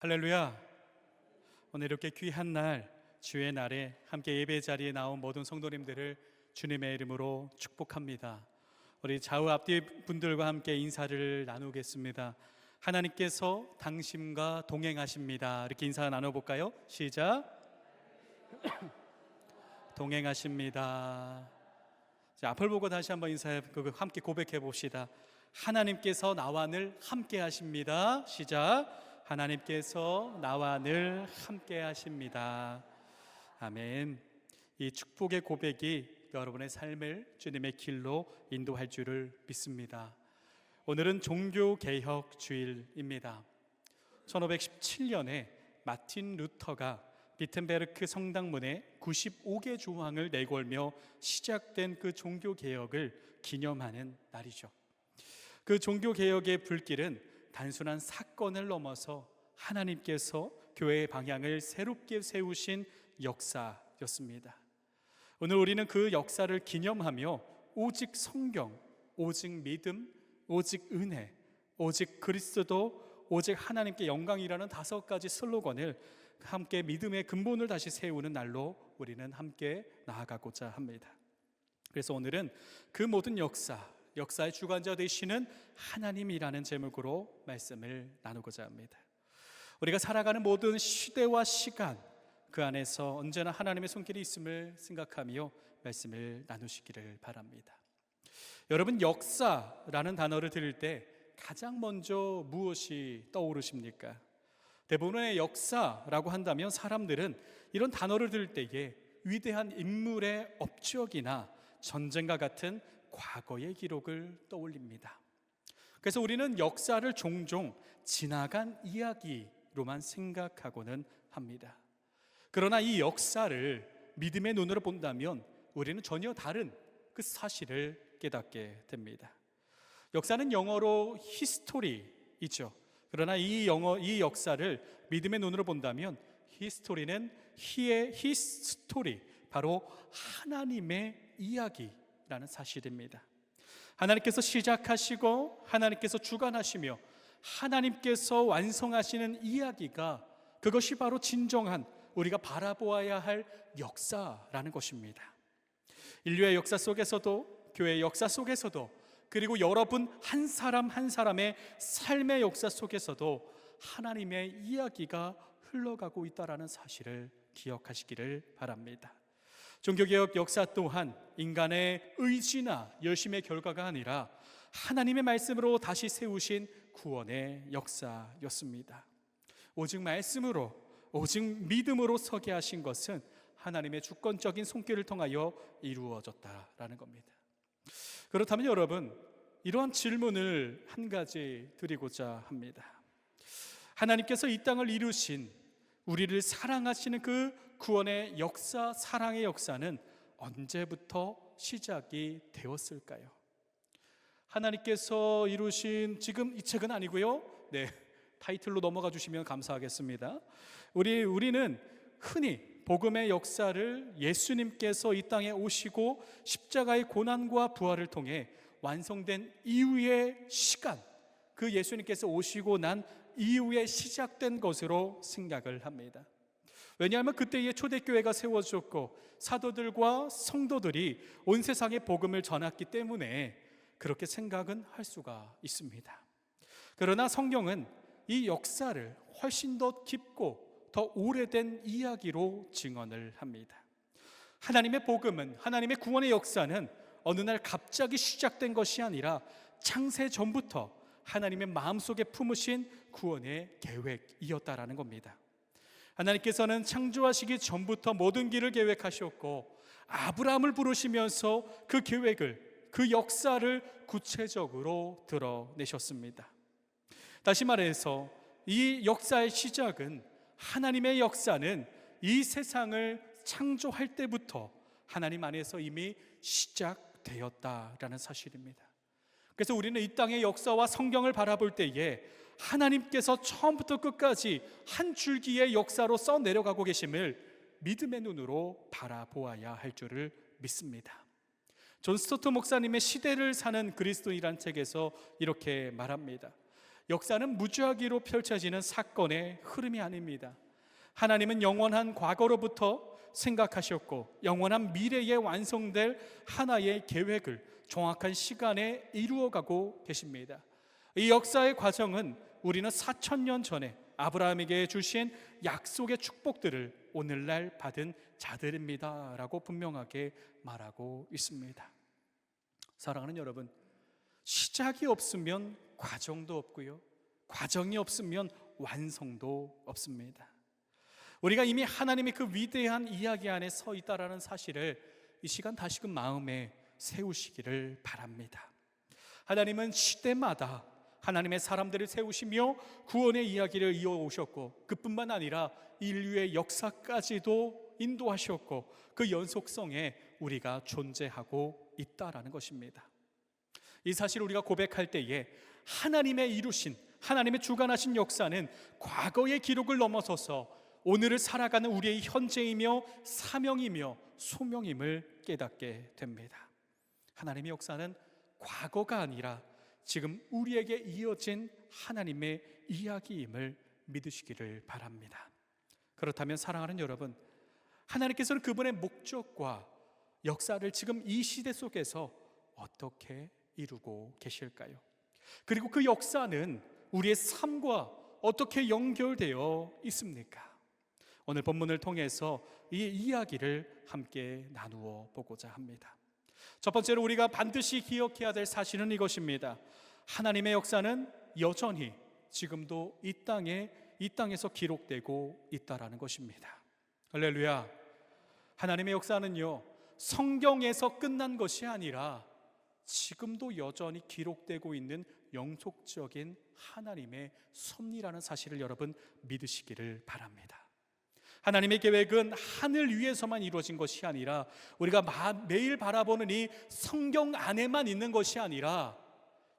할렐루야. 오늘 이렇게 귀한 날, 주의 날에 함께 예배 자리에 나온 모든 성도님들을 주님의 이름으로 축복합니다. 우리 좌우 앞뒤 분들과 함께 인사를 나누겠습니다. 하나님께서 당신과 동행하십니다. 이렇게 인사 나눠볼까요? 시작. 동행하십니다. 자, 앞을 보고 다시 한번 함께 고백해 봅시다. 하나님께서 나와 늘 함께 하십니다. 시작. 하나님께서 나와 늘 함께 하십니다. 아멘. 이 축복의 고백이 여러분의 삶을 주님의 길로 인도할 줄을 믿습니다. 오늘은 종교개혁 주일입니다. 1517년에 마틴 루터가 비텐베르크 성당문에 95개 조항을 내걸며 시작된 그 종교개혁을 기념하는 날이죠. 그 종교개혁의 불길은 단순한 사건을 넘어서 하나님께서 교회의 방향을 새롭게 세우신 역사였습니다. 오늘 우리는 그 역사를 기념하며 오직 성경, 오직 믿음, 오직 은혜, 오직 그리스도, 오직 하나님께 영광이라는 5가지 슬로건을 함께 믿음의 근본을 다시 세우는 날로 우리는 함께 나아가고자 합니다. 그래서 오늘은 그 모든 역사의 주관자 되시는 하나님이라는 제목으로 말씀을 나누고자 합니다. 우리가 살아가는 모든 시대와 시간, 그 안에서 언제나 하나님의 손길이 있음을 생각하며 말씀을 나누시기를 바랍니다. 여러분, 역사라는 단어를 들을 때 가장 먼저 무엇이 떠오르십니까? 대부분의 역사라고 한다면 사람들은 이런 단어를 들을 때에 위대한 인물의 업적이나 전쟁과 같은 과거의 기록을 떠올립니다. 그래서 우리는 역사를 종종 지나간 이야기로만 생각하고는 합니다. 그러나 이 역사를 믿음의 눈으로 본다면 우리는 전혀 다른 그 사실을 깨닫게 됩니다. 역사는 영어로 히스토리이죠. 그러나 이 역사를 믿음의 눈으로 본다면 히스토리는 히스토리, 바로 하나님의 이야기라는 사실입니다. 하나님께서 시작하시고 하나님께서 주관하시며 하나님께서 완성하시는 이야기가, 그것이 바로 진정한 우리가 바라보아야 할 역사라는 것입니다. 인류의 역사 속에서도, 교회의 역사 속에서도, 그리고 여러분 한 사람 한 사람의 삶의 역사 속에서도 하나님의 이야기가 흘러가고 있다는 사실을 기억하시기를 바랍니다. 종교개혁 역사 또한 인간의 의지나 열심의 결과가 아니라 하나님의 말씀으로 다시 세우신 구원의 역사였습니다. 오직 말씀으로, 오직 믿음으로 서게 하신 것은 하나님의 주권적인 손길을 통하여 이루어졌다라는 겁니다. 그렇다면 여러분, 이러한 질문을 한 가지 드리고자 합니다. 하나님께서 이 땅을 이루신, 우리를 사랑하시는 그 구원의 역사, 사랑의 역사는 언제부터 시작이 되었을까요? 하나님께서 이루신, 지금 이 책은 아니고요. 타이틀로 넘어가 주시면 감사하겠습니다. 우리는 흔히 복음의 역사를 예수님께서 이 땅에 오시고 십자가의 고난과 부활을 통해 완성된 이후의 시간, 그 예수님께서 오시고 난 이후에 시작된 것으로 생각을 합니다. 왜냐하면 그때의 초대교회가 세워졌고 사도들과 성도들이 온 세상에 복음을 전했기 때문에 그렇게 생각은 할 수가 있습니다. 그러나 성경은 이 역사를 훨씬 더 깊고 더 오래된 이야기로 증언을 합니다. 하나님의 복음은, 하나님의 구원의 역사는 어느 날 갑자기 시작된 것이 아니라 창세 전부터 하나님의 마음속에 품으신 구원의 계획이었다라는 겁니다. 하나님께서는 창조하시기 전부터 모든 길을 계획하셨고 아브라함을 부르시면서 그 계획을, 그 역사를 구체적으로 드러내셨습니다. 다시 말해서 이 역사의 시작은, 하나님의 역사는 이 세상을 창조할 때부터 하나님 안에서 이미 시작되었다라는 사실입니다. 그래서 우리는 이 땅의 역사와 성경을 바라볼 때에 하나님께서 처음부터 끝까지 한 줄기의 역사로 써 내려가고 계심을 믿음의 눈으로 바라보아야 할 줄을 믿습니다. 존 스토트 목사님의 시대를 사는 그리스도인이라는 책에서 이렇게 말합니다. 역사는 무작위로 펼쳐지는 사건의 흐름이 아닙니다. 하나님은 영원한 과거로부터 생각하셨고 영원한 미래에 완성될 하나의 계획을 정확한 시간에 이루어가고 계십니다. 이 역사의 과정은 우리는 4,000년 전에 아브라함에게 주신 약속의 축복들을 오늘날 받은 자들입니다 라고 분명하게 말하고 있습니다. 사랑하는 여러분, 시작이 없으면 과정도 없고요, 과정이 없으면 완성도 없습니다. 우리가 이미 하나님의 그 위대한 이야기 안에 서 있다라는 사실을 이 시간 다시금 마음에 세우시기를 바랍니다. 하나님은 시대마다 하나님의 사람들을 세우시며 구원의 이야기를 이어오셨고, 그뿐만 아니라 인류의 역사까지도 인도하셨고, 그 연속성에 우리가 존재하고 있다라는 것입니다. 이 사실을 우리가 고백할 때에 하나님의 이루신, 하나님의 주관하신 역사는 과거의 기록을 넘어서서 오늘을 살아가는 우리의 현재이며 사명이며 소명임을 깨닫게 됩니다. 하나님의 역사는 과거가 아니라 지금 우리에게 이어진 하나님의 이야기임을 믿으시기를 바랍니다. 그렇다면 사랑하는 여러분, 하나님께서는 그분의 목적과 역사를 지금 이 시대 속에서 어떻게 이루고 계실까요? 그리고 그 역사는 우리의 삶과 어떻게 연결되어 있습니까? 오늘 본문을 통해서 이 이야기를 함께 나누어 보고자 합니다. 첫 번째로 우리가 반드시 기억해야 될 사실은 이것입니다. 하나님의 역사는 여전히 지금도 이 땅에서 기록되고 있다라는 것입니다. 할렐루야. 하나님의 역사는요, 성경에서 끝난 것이 아니라 지금도 여전히 기록되고 있는 영속적인 하나님의 섭리라는 사실을 여러분 믿으시기를 바랍니다. 하나님의 계획은 하늘 위에서만 이루어진 것이 아니라 우리가 매일 바라보는 이 성경 안에만 있는 것이 아니라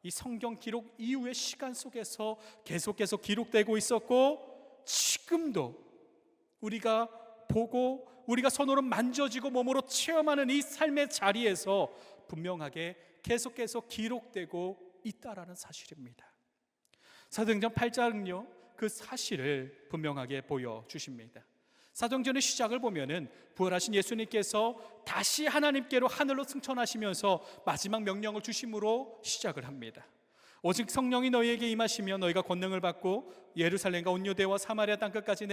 이 성경 기록 이후의 시간 속에서 계속해서 기록되고 있었고, 지금도 우리가 보고 우리가 손으로 만져지고 몸으로 체험하는 이 삶의 자리에서 분명하게 계속해서 기록되고 있다라는 사실입니다. 사도행전 8장은요, 그 사실을 분명하게 보여주십니다. 사도행전의 시작을 보면은 부활하신 예수님께서 다시 하나님께로 하늘로 승천하시면서 마지막 명령을 주심으로 시작을 합니다. 오직 성령이 너희에게 임하시며 너희가 권능을 받고 예루살렘과 온 유대와 사마리아 땅끝까지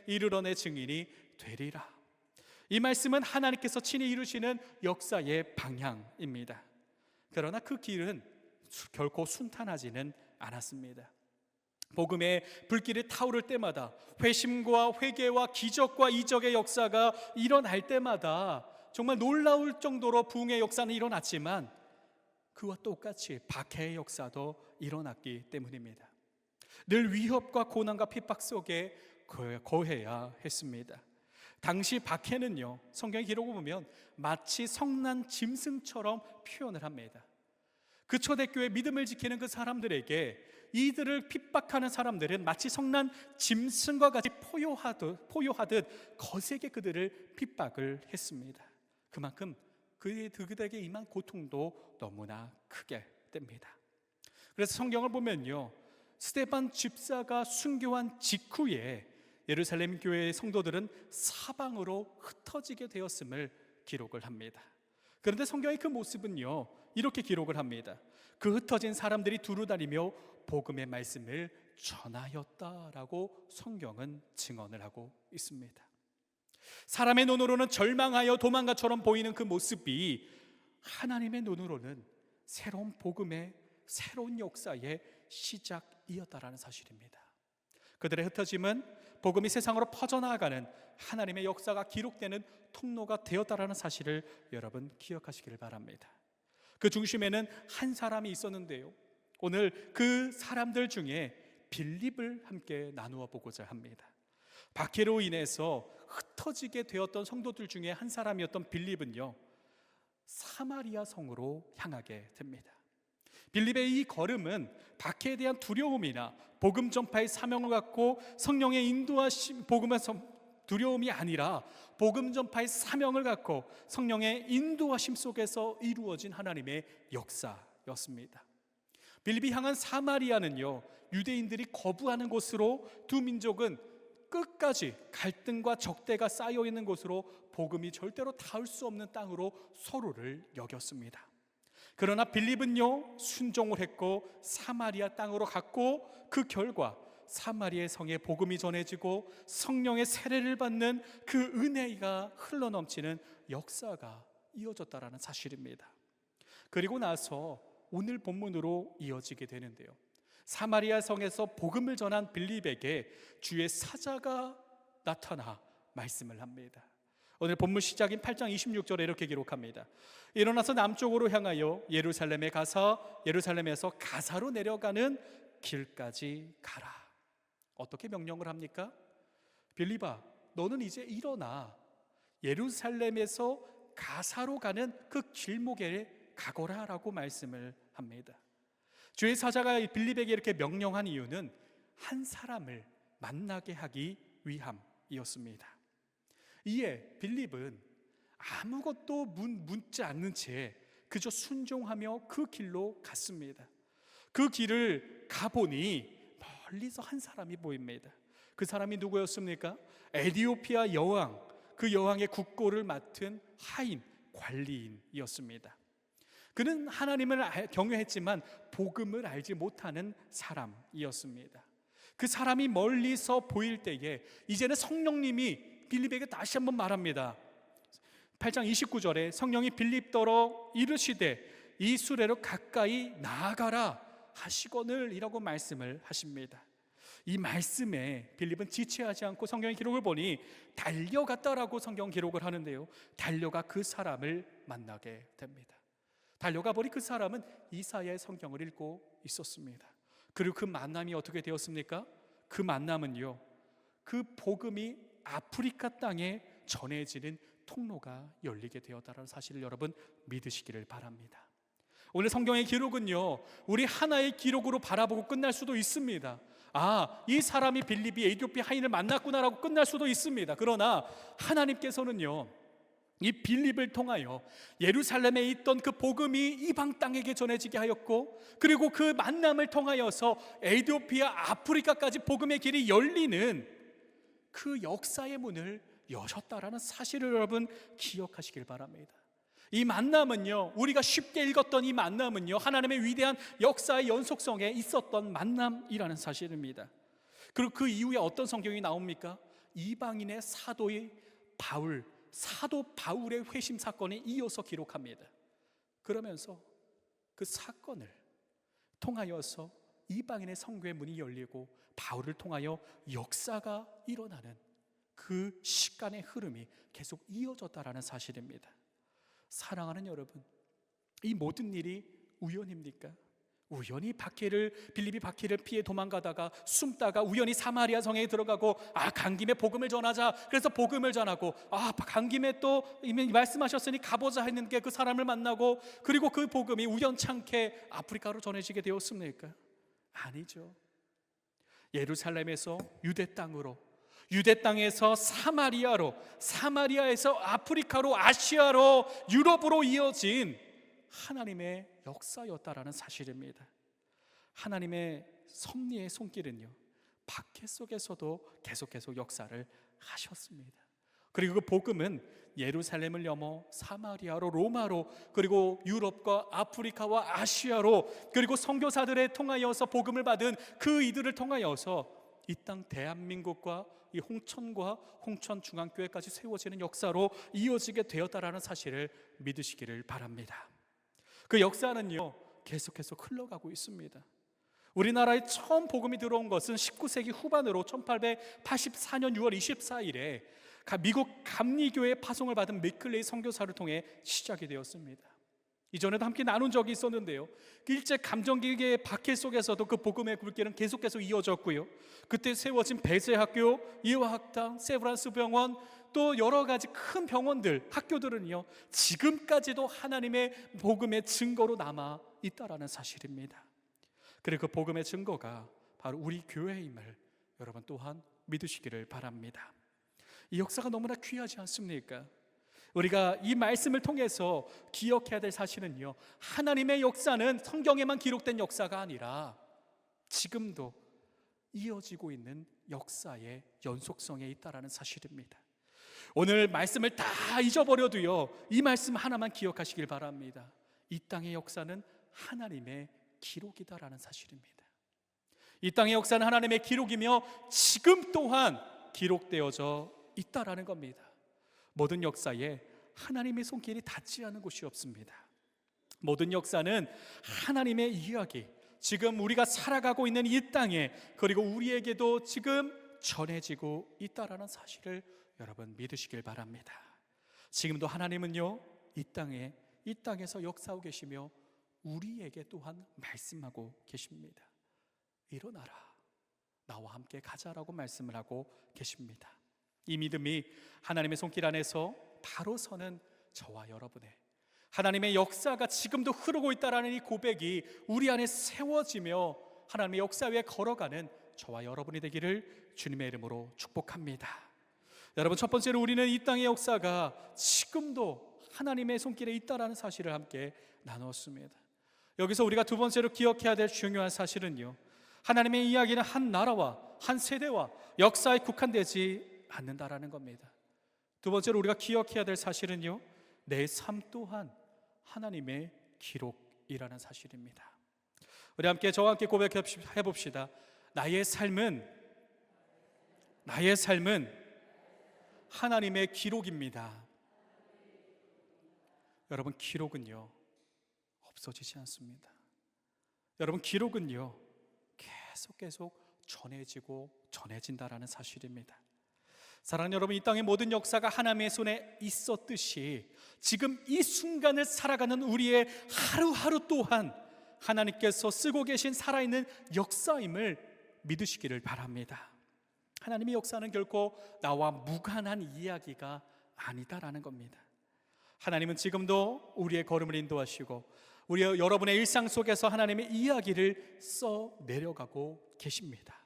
이르러 내 증인이 되리라. 이 말씀은 하나님께서 친히 이루시는 역사의 방향입니다. 그러나 그 길은 결코 순탄하지는 않았습니다. 복음의 불길이 타오를 때마다 회심과 회개와 기적과 이적의 역사가 일어날 때마다 정말 놀라울 정도로 부흥의 역사는 일어났지만 그와 똑같이 박해의 역사도 일어났기 때문입니다. 늘 위협과 고난과 핍박 속에 거해야 했습니다. 당시 박해는요, 성경 기록을 보면 마치 성난 짐승처럼 표현을 합니다. 그 초대교회 믿음을 지키는 그 사람들에게 이들을 핍박하는 사람들은 마치 성난 짐승과 같이 포효하듯 거세게 그들을 핍박을 했습니다. 그만큼 그들에게 임한 고통도 너무나 크게 됩니다. 그래서 성경을 보면요, 스데반 집사가 순교한 직후에 예루살렘 교회의 성도들은 사방으로 흩어지게 되었음을 기록을 합니다. 그런데 성경의 그 모습은요, 이렇게 기록을 합니다. 그 흩어진 사람들이 두루 다니며 복음의 말씀을 전하였다라고 성경은 증언을 하고 있습니다. 사람의 눈으로는 절망하여 도망가처럼 보이는 그 모습이 하나님의 눈으로는 새로운 복음의 새로운 역사의 시작이었다라는 사실입니다. 그들의 흩어짐은 복음이 세상으로 퍼져나가는 하나님의 역사가 기록되는 통로가 되었다라는 사실을 여러분 기억하시기를 바랍니다. 그 중심에는 한 사람이 있었는데요, 오늘 그 사람들 중에 빌립을 함께 나누어 보고자 합니다. 박해로 인해서 흩어지게 되었던 성도들 중에 한 사람이었던 빌립은요, 사마리아 성으로 향하게 됩니다. 빌립의 이 걸음은 박해에 대한 두려움이나 복음 전파의 사명을 갖고 성령의 인도하심, 복음의 두려움이 아니라 복음 전파의 사명을 갖고 성령의 인도하심 속에서 이루어진 하나님의 역사였습니다. 빌립이 향한 사마리아는요, 유대인들이 거부하는 곳으로 두 민족은 끝까지 갈등과 적대가 쌓여 있는 곳으로 복음이 절대로 닿을 수 없는 땅으로 서로를 여겼습니다. 그러나 빌립은요, 순종을 했고 사마리아 땅으로 갔고, 그 결과 사마리아의 성에 복음이 전해지고 성령의 세례를 받는 그 은혜가 흘러넘치는 역사가 이어졌다라는 사실입니다. 그리고 나서 오늘 본문으로 이어지게 되는데요, 사마리아 성에서 복음을 전한 빌립에게 주의 사자가 나타나 말씀을 합니다. 오늘 본문 시작인 8장 26절에 이렇게 기록합니다. 일어나서 남쪽으로 향하여 예루살렘에 가서 예루살렘에서 가사로 내려가는 길까지 가라. 어떻게 명령을 합니까? 빌립아, 너는 이제 일어나 예루살렘에서 가사로 가는 그 길목에 가거라 라고 말씀을 합니다. 주의 사자가 빌립에게 이렇게 명령한 이유는 한 사람을 만나게 하기 위함이었습니다. 이에 빌립은 아무것도 묻지 않는 채 그저 순종하며 그 길로 갔습니다. 그 길을 가보니 멀리서 한 사람이 보입니다. 그 사람이 누구였습니까? 에티오피아 여왕, 그 여왕의 국고를 맡은 하인 관리인이었습니다. 그는 하나님을 경외했지만 복음을 알지 못하는 사람이었습니다. 그 사람이 멀리서 보일 때에 이제는 성령님이 빌립에게 다시 한번 말합니다. 8장 29절에 성령이 빌립더러 이르시되 이 수레로 가까이 나아가라 하시거늘 이라고 말씀을 하십니다. 이 말씀에 빌립은 지체하지 않고 성경의 기록을 보니 달려갔다라고 성경 기록을 하는데요, 달려가 그 사람을 만나게 됩니다. 달려가 보니 그 사람은 이사야의 성경을 읽고 있었습니다. 그리고 그 만남이 어떻게 되었습니까? 그 만남은요, 그 복음이 아프리카 땅에 전해지는 통로가 열리게 되었다는 사실을 여러분 믿으시기를 바랍니다. 오늘 성경의 기록은요, 우리 하나의 기록으로 바라보고 끝날 수도 있습니다. 이 사람이 빌립이 에티오피아 하인을 만났구나라고 끝날 수도 있습니다. 그러나 하나님께서는요, 이 빌립을 통하여 예루살렘에 있던 그 복음이 이방 땅에게 전해지게 하였고, 그리고 그 만남을 통하여서 에티오피아, 아프리카까지 복음의 길이 열리는 그 역사의 문을 여셨다라는 사실을 여러분 기억하시길 바랍니다. 이 만남은요, 우리가 쉽게 읽었던 이 만남은요, 하나님의 위대한 역사의 연속성에 있었던 만남이라는 사실입니다. 그리고 그 이후에 어떤 성경이 나옵니까? 이방인의 사도의 사도 바울의 회심 사건이 이어서 기록합니다. 그러면서 그 사건을 통하여서 이방인의 성교의 문이 열리고 바울을 통하여 역사가 일어나는 그 시간의 흐름이 계속 이어졌다라는 사실입니다. 사랑하는 여러분, 이 모든 일이 우연입니까? 우연히 빌립이 박해를 피해 도망가다가 숨다가 우연히 사마리아 성에 들어가고 간 김에 복음을 전하자, 그래서 복음을 전하고 간 김에 또 이미 말씀하셨으니 가보자 했는데 그 사람을 만나고, 그리고 그 복음이 우연찮게 아프리카로 전해지게 되었습니까? 아니죠. 예루살렘에서 유대 땅으로, 유대 땅에서 사마리아로, 사마리아에서 아프리카로, 아시아로, 유럽으로 이어진 하나님의 역사였다라는 사실입니다. 하나님의 섭리의 손길은요, 박해 속에서도 계속 역사를 하셨습니다. 그리고 그 복음은 예루살렘을 넘어 사마리아로, 로마로, 그리고 유럽과 아프리카와 아시아로, 그리고 선교사들에 통하여서 복음을 받은 그 이들을 통하여서 이 땅 대한민국과 이 홍천과 홍천중앙교회까지 세워지는 역사로 이어지게 되었다라는 사실을 믿으시기를 바랍니다. 그 역사는요, 계속해서 흘러가고 있습니다. 우리나라에 처음 복음이 들어온 것은 19세기 후반으로 1884년 6월 24일에 미국 감리교회 파송을 받은 맥클레이 선교사를 통해 시작이 되었습니다. 이전에도 함께 나눈 적이 있었는데요, 일제 감정기의 박해 속에서도 그 복음의 굴길은 계속해서 이어졌고요, 그때 세워진 배재학교, 예화학당, 세브란스 병원, 또 여러 가지 큰 병원들, 학교들은요, 지금까지도 하나님의 복음의 증거로 남아 있다라는 사실입니다. 그리고 그 복음의 증거가 바로 우리 교회임을 여러분 또한 믿으시기를 바랍니다. 이 역사가 너무나 귀하지 않습니까? 우리가 이 말씀을 통해서 기억해야 될 사실은요, 하나님의 역사는 성경에만 기록된 역사가 아니라 지금도 이어지고 있는 역사의 연속성에 있다라는 사실입니다. 오늘 말씀을 다 잊어버려도요, 이 말씀 하나만 기억하시길 바랍니다. 이 땅의 역사는 하나님의 기록이다라는 사실입니다. 이 땅의 역사는 하나님의 기록이며 지금 또한 기록되어져 있다라는 겁니다. 모든 역사에 하나님의 손길이 닿지 않은 곳이 없습니다. 모든 역사는 하나님의 이야기, 지금 우리가 살아가고 있는 이 땅에, 그리고 우리에게도 지금 전해지고 있다라는 사실을 여러분 믿으시길 바랍니다. 지금도 하나님은요, 이 땅에서 역사하고 계시며 우리에게 또한 말씀하고 계십니다. 일어나라, 나와 함께 가자라고 말씀을 하고 계십니다. 이 믿음이 하나님의 손길 안에서 바로 서는 저와 여러분의 하나님의 역사가 지금도 흐르고 있다라는 이 고백이 우리 안에 세워지며 하나님의 역사 위에 걸어가는 저와 여러분이 되기를 주님의 이름으로 축복합니다. 여러분, 첫 번째로 우리는 이 땅의 역사가 지금도 하나님의 손길에 있다라는 사실을 함께 나누었습니다. 여기서 우리가 두 번째로 기억해야 될 중요한 사실은요, 하나님의 이야기는 한 나라와 한 세대와 역사에 국한되지 않는다라는 겁니다. 두 번째로 우리가 기억해야 될 사실은요, 내 삶 또한 하나님의 기록이라는 사실입니다. 우리 함께 저와 함께 고백해 봅시다. 나의 삶은 하나님의 기록입니다. 여러분, 기록은요 없어지지 않습니다. 여러분, 기록은요 계속 전해지고 전해진다라는 사실입니다. 사랑하는 여러분, 이 땅의 모든 역사가 하나님의 손에 있었듯이 지금 이 순간을 살아가는 우리의 하루하루 또한 하나님께서 쓰고 계신 살아있는 역사임을 믿으시기를 바랍니다. 하나님의 역사는 결코 나와 무관한 이야기가 아니다라는 겁니다. 하나님은 지금도 우리의 걸음을 인도하시고 우리 여러분의 일상 속에서 하나님의 이야기를 써 내려가고 계십니다.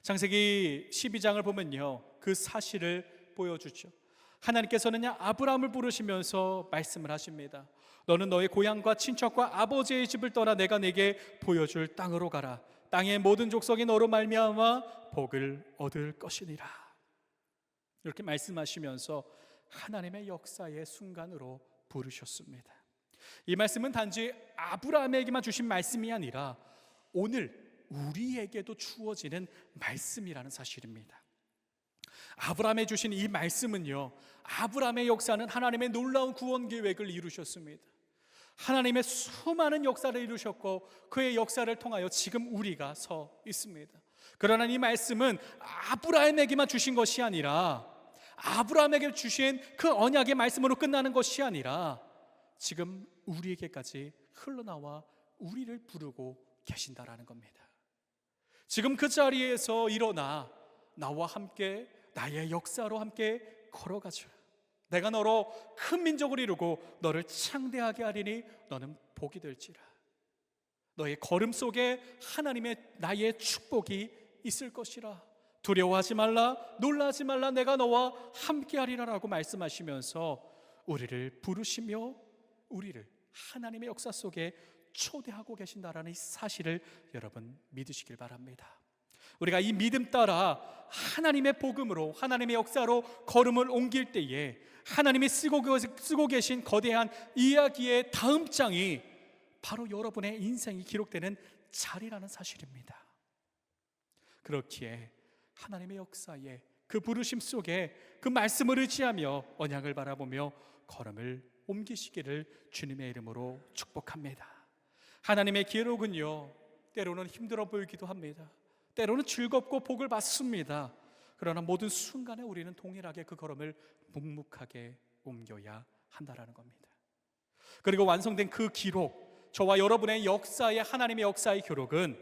창세기 12장을 보면요, 그 사실을 보여주죠. 하나님께서는 아브라함을 부르시면서 말씀을 하십니다. 너는 너의 고향과 친척과 아버지의 집을 떠나 내가 내게 보여줄 땅으로 가라. 땅의 모든 족속이 너로 말미암아 복을 얻을 것이니라. 이렇게 말씀하시면서 하나님의 역사의 순간으로 부르셨습니다. 이 말씀은 단지 아브라함에게만 주신 말씀이 아니라 오늘 우리에게도 주어지는 말씀이라는 사실입니다. 아브라함에 주신 이 말씀은요, 아브라함의 역사는 하나님의 놀라운 구원 계획을 이루셨습니다. 하나님의 수많은 역사를 이루셨고 그의 역사를 통하여 지금 우리가 서 있습니다. 그러나 이 말씀은 아브라함에게만 주신 것이 아니라 아브라함에게 주신 그 언약의 말씀으로 끝나는 것이 아니라 지금 우리에게까지 흘러나와 우리를 부르고 계신다라는 겁니다. 지금 그 자리에서 일어나 나와 함께 나의 역사로 함께 걸어가자. 내가 너로 큰 민족을 이루고 너를 창대하게 하리니 너는 복이 될지라. 너의 걸음 속에 하나님의 나의 축복이 있을 것이라. 두려워하지 말라, 놀라지 말라, 내가 너와 함께 하리라 라고 말씀하시면서 우리를 부르시며 우리를 하나님의 역사 속에 초대하고 계신다라는 이 사실을 여러분 믿으시길 바랍니다. 우리가 이 믿음 따라 하나님의 복음으로 하나님의 역사로 걸음을 옮길 때에 하나님이 쓰고 계신 거대한 이야기의 다음 장이 바로 여러분의 인생이 기록되는 자리라는 사실입니다. 그렇기에 하나님의 역사에 그 부르심 속에 그 말씀을 의지하며 언약을 바라보며 걸음을 옮기시기를 주님의 이름으로 축복합니다. 하나님의 기록은요, 때로는 힘들어 보이기도 합니다. 때로는 즐겁고 복을 받습니다. 그러나 모든 순간에 우리는 동일하게 그 걸음을 묵묵하게 옮겨야 한다라는 겁니다. 그리고 완성된 그 기록, 저와 여러분의 역사의 하나님의 역사의 기록은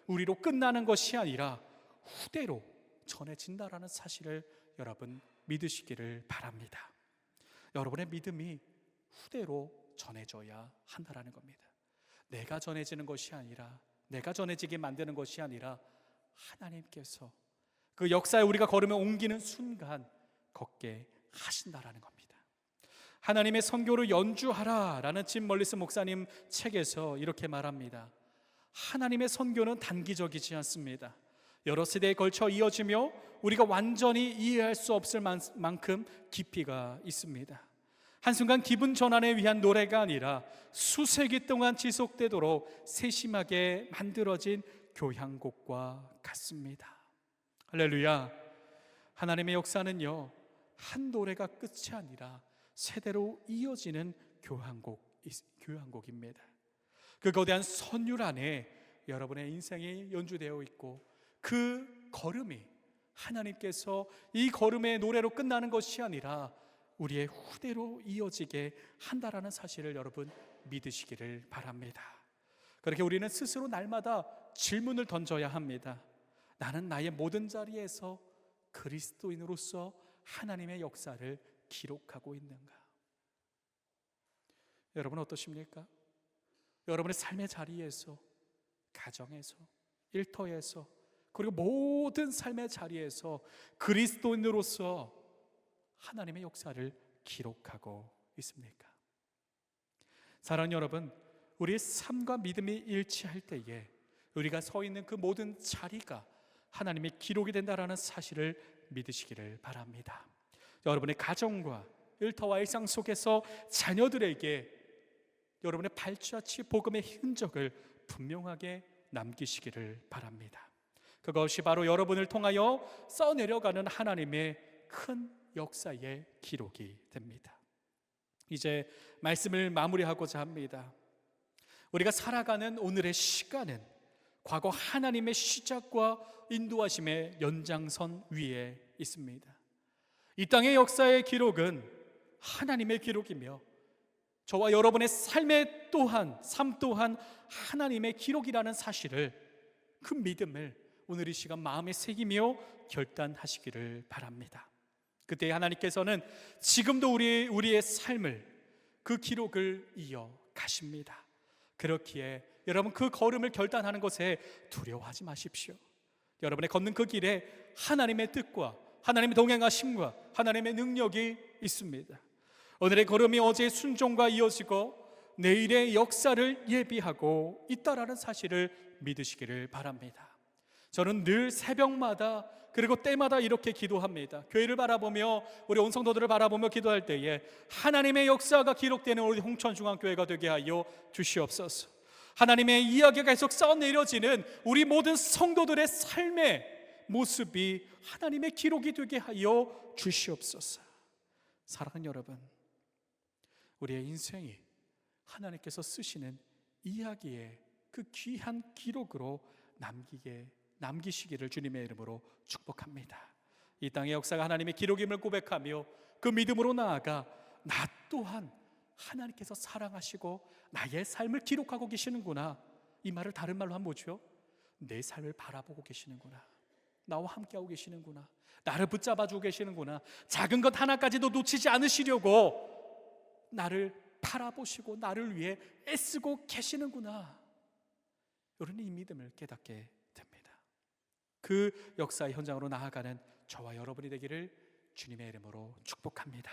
우리로 끝나는 것이 아니라 후대로 전해진다라는 사실을 여러분 믿으시기를 바랍니다. 여러분의 믿음이 후대로 전해져야 한다라는 겁니다. 내가 전해지는 것이 아니라, 내가 전해지게 만드는 것이 아니라 하나님께서 그 역사에 우리가 걸음을 옮기는 순간 걷게 하신다라는 겁니다. 하나님의 선교로 연주하라라는 짐 멀리스 목사님 책에서 이렇게 말합니다. 하나님의 선교는 단기적이지 않습니다. 여러 세대에 걸쳐 이어지며 우리가 완전히 이해할 수 없을 만큼 깊이가 있습니다. 한순간 기분 전환에 위한 노래가 아니라 수세기 동안 지속되도록 세심하게 만들어진 교향곡과 같습니다. 할렐루야. 하나님의 역사는요, 한 노래가 끝이 아니라 세대로 이어지는 교향곡입니다. 그 거대한 선율 안에 여러분의 인생이 연주되어 있고, 그 걸음이 하나님께서 이 걸음의 노래로 끝나는 것이 아니라 우리의 후대로 이어지게 한다라는 사실을 여러분 믿으시기를 바랍니다. 그렇게 우리는 스스로 날마다 질문을 던져야 합니다. 나는 나의 모든 자리에서 그리스도인으로서 하나님의 역사를 기록하고 있는가? 여러분 어떠십니까? 여러분의 삶의 자리에서, 가정에서, 일터에서, 그리고 모든 삶의 자리에서 그리스도인으로서 하나님의 역사를 기록하고 있습니까? 사랑하는 여러분, 우리의 삶과 믿음이 일치할 때에 우리가 서 있는 그 모든 자리가 하나님의 기록이 된다라는 사실을 믿으시기를 바랍니다. 여러분의 가정과 일터와 일상 속에서 자녀들에게 여러분의 발자취 복음의 흔적을 분명하게 남기시기를 바랍니다. 그것이 바로 여러분을 통하여 써내려가는 하나님의 큰 역사의 기록이 됩니다. 이제 말씀을 마무리하고자 합니다. 우리가 살아가는 오늘의 시간은 과거 하나님의 시작과 인도하심의 연장선 위에 있습니다. 이 땅의 역사의 기록은 하나님의 기록이며 저와 여러분의 삶 또한 하나님의 기록이라는 사실을, 그 믿음을 오늘 이 시간 마음에 새기며 결단하시기를 바랍니다. 그때 하나님께서는 지금도 우리의 삶을, 그 기록을 이어가십니다. 그렇기에 여러분 그 걸음을 결단하는 것에 두려워하지 마십시오. 여러분의 걷는 그 길에 하나님의 뜻과 하나님의 동행하심과 하나님의 능력이 있습니다. 오늘의 걸음이 어제의 순종과 이어지고 내일의 역사를 예비하고 있다라는 사실을 믿으시기를 바랍니다. 저는 늘 새벽마다 그리고 때마다 이렇게 기도합니다. 교회를 바라보며, 우리 온 성도들을 바라보며 기도할 때에 하나님의 역사가 기록되는 우리 홍천중앙교회가 되게 하여 주시옵소서. 하나님의 이야기가 계속 써내려지는 우리 모든 성도들의 삶의 모습이 하나님의 기록이 되게 하여 주시옵소서. 사랑하는 여러분, 우리의 인생이 하나님께서 쓰시는 이야기의 그 귀한 기록으로 남기시기를 주님의 이름으로 축복합니다. 이 땅의 역사가 하나님의 기록임을 고백하며 그 믿음으로 나아가 나 또한 하나님께서 사랑하시고 나의 삶을 기록하고 계시는구나, 이 말을 다른 말로 하면 뭐죠? 내 삶을 바라보고 계시는구나, 나와 함께하고 계시는구나, 나를 붙잡아주고 계시는구나, 작은 것 하나까지도 놓치지 않으시려고 나를 바라보시고 나를 위해 애쓰고 계시는구나, 이런 이 믿음을 깨닫게 됩니다. 그 역사의 현장으로 나아가는 저와 여러분이 되기를 주님의 이름으로 축복합니다.